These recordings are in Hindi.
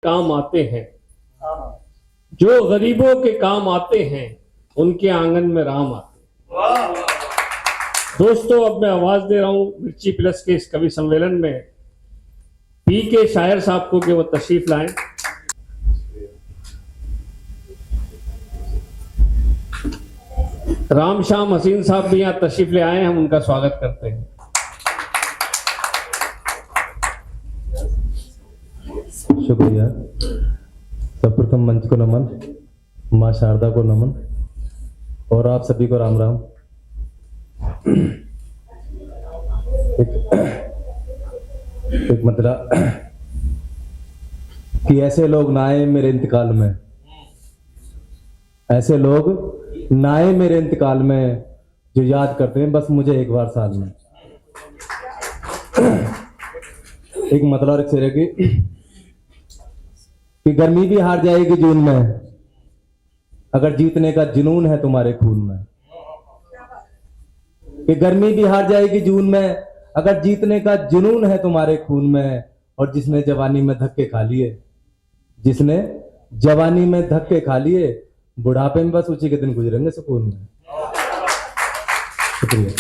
काम आते हैं, जो गरीबों के काम आते हैं, उनके आंगन में राम आते हैं। दोस्तों, अब मैं आवाज दे रहा हूं मिर्ची प्लस के इस कवि सम्मेलन में पी के शायर साहब को कि वो तशरीफ लाएं। राम श्याम हसीन साहब भी यहाँ तशरीफ ले आए हैं, हम उनका स्वागत करते हैं। शुक्रिया। सर्वप्रथम मंच को नमन, माँ शारदा को नमन और आप सभी को राम राम। एक मतलब कि ऐसे लोग ना आए मेरे इंतकाल में, ऐसे लोग ना आए मेरे इंतकाल में जो याद करते हैं बस मुझे एक बार साल में। एक मतलब एक शेर की कि गर्मी भी हार जाएगी जून में अगर जीतने का जुनून है तुम्हारे खून में। कि गर्मी भी हार जाएगी जून में अगर जीतने का जुनून है तुम्हारे खून में। और जिसने जवानी में धक्के खा लिए, जिसने जवानी में धक्के खा लिए, बुढ़ापे में बस उसी के दिन गुजरेंगे सुकून में। शुक्रिया।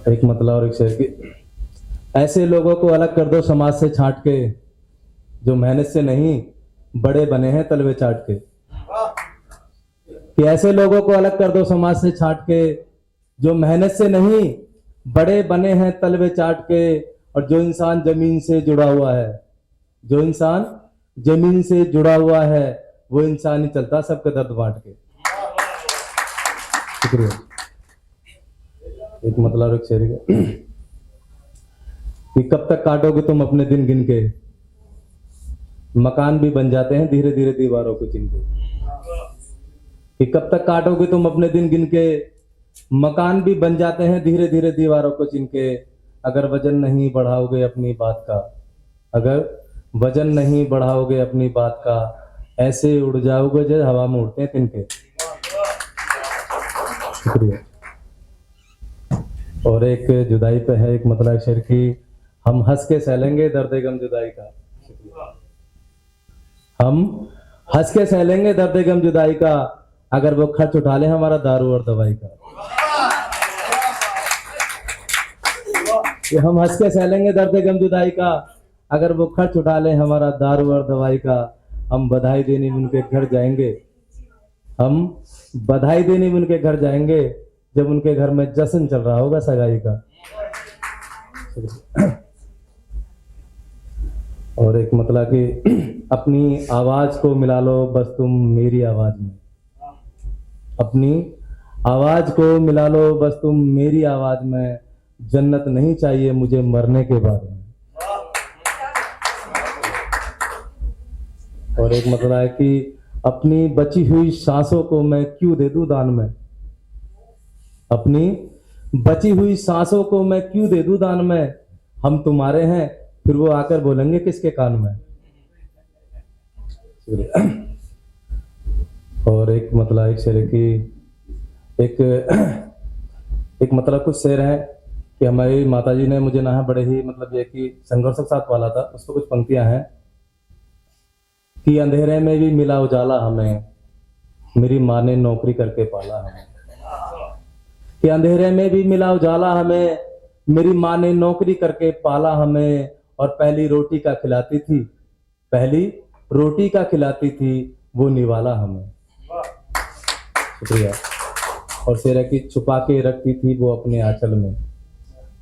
एक मतलब और एक शेर की, ऐसे लोगों को अलग कर दो समाज से छांट के जो मेहनत से नहीं बड़े बने हैं तलवे चाट के। कि ऐसे लोगों को अलग कर दो समाज से छांट के जो मेहनत से नहीं बड़े बने हैं तलवे चाट के। और जो इंसान जमीन से जुड़ा हुआ है, जो इंसान जमीन से जुड़ा हुआ है, वो इंसान ही चलता सबके दर्द बांट के। शुक्रिया। एक मतलब एक शेर कि कब तक काटोगे तुम अपने दिन गिन के, मकान भी बन जाते हैं धीरे धीरे दीवारों को चिन के। कि कब तक काटोगे तुम अपने दिन गिन के, मकान भी बन जाते हैं धीरे धीरे दीवारों को चिन के। अगर वजन नहीं बढ़ाओगे अपनी बात का, अगर वजन नहीं बढ़ाओगे अपनी बात का, ऐसे उड़ जाओगे जैसे हवा में उड़ते हैं तिनके। शुक्रिया। और एक जुदाई पे है एक मतलब शेर की, हम हंस के सहलेंगे दर्द गम जुदाई का। हम हंस के सहलेंगे दर्द गम जुदाई का अगर वो खर्च उठा ले हमारा दारू और दवाई का। हम हंस के सहलेंगे दर्द गम जुदाई का अगर वो खर्च उठा ले हमारा दारू और दवाई का। हम बधाई देने उनके घर जाएंगे, हम बधाई देने उनके घर जाएंगे जब उनके घर में जश्न चल रहा होगा सगाई का। और एक मतलब कि अपनी आवाज को मिला लो बस तुम मेरी आवाज में, अपनी आवाज को मिला लो बस तुम मेरी आवाज में। जन्नत नहीं चाहिए मुझे मरने के बाद में। और एक मतलब है कि अपनी बची हुई सांसों को मैं क्यों दे दूं दान में, अपनी बची हुई सांसों को मैं क्यों दे दूं दान में। हम तुम्हारे हैं फिर वो आकर बोलेंगे किसके कान में। और एक मतलब एक शेर की एक मतलब कुछ शेर है कि हमारी माताजी ने मुझे ना बड़े ही मतलब ये कि संघर्ष के साथ पाला था। उसको कुछ पंक्तियां हैं कि अंधेरे में भी मिला उजाला हमें, मेरी माँ ने नौकरी करके पाला हमें। कि अंधेरे में भी मिला उजाला हमें, मेरी माँ ने नौकरी करके पाला हमें। और पहली रोटी का खिलाती थी, पहली रोटी का खिलाती थी वो निवाला हमें। शुक्रिया। और शेर की छुपा के रखती थी वो अपने आंचल में,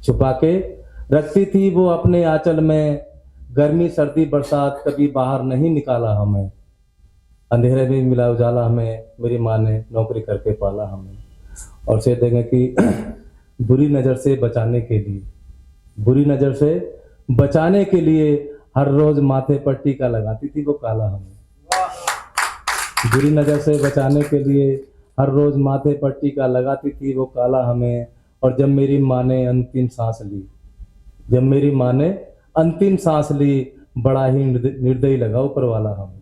छुपा के रखती थी वो अपने आंचल में। गर्मी सर्दी बरसात कभी बाहर नहीं निकाला हमें। अंधेरे में मिला उजाला हमें, मेरी माँ ने नौकरी करके पाला हमें। और शेर देंगे कि बुरी नज़र से बचाने के लिए, बुरी नज़र से बचाने के लिए हर रोज माथे पर टीका लगाती थी वो काला हमें। बुरी नज़र से बचाने के लिए हर रोज माथे पर टीका लगाती थी वो काला हमें। और जब मेरी माँ ने अंतिम सांस ली, जब मेरी माँ ने अंतिम सांस ली, बड़ा ही निर्दयी लगा ऊपर वाला हमें।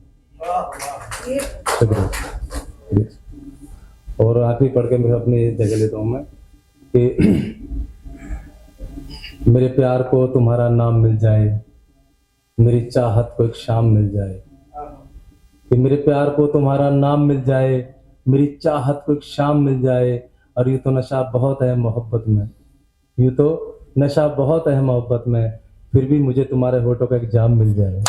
और आखिरी पढ़ के मैं अपनी जगह लेता हूँ मैं कि मेरे प्यार को तुम्हारा नाम मिल जाए, मेरी चाहत को एक शाम मिल जाए, कि मेरे प्यार को तुम्हारा नाम मिल जाए, मेरी चाहत को एक शाम मिल जाए। और यूँ तो नशा बहुत है मोहब्बत में, यूँ तो नशा बहुत है मोहब्बत में, फिर भी मुझे तुम्हारे होठों का एक जाम मिल जाए।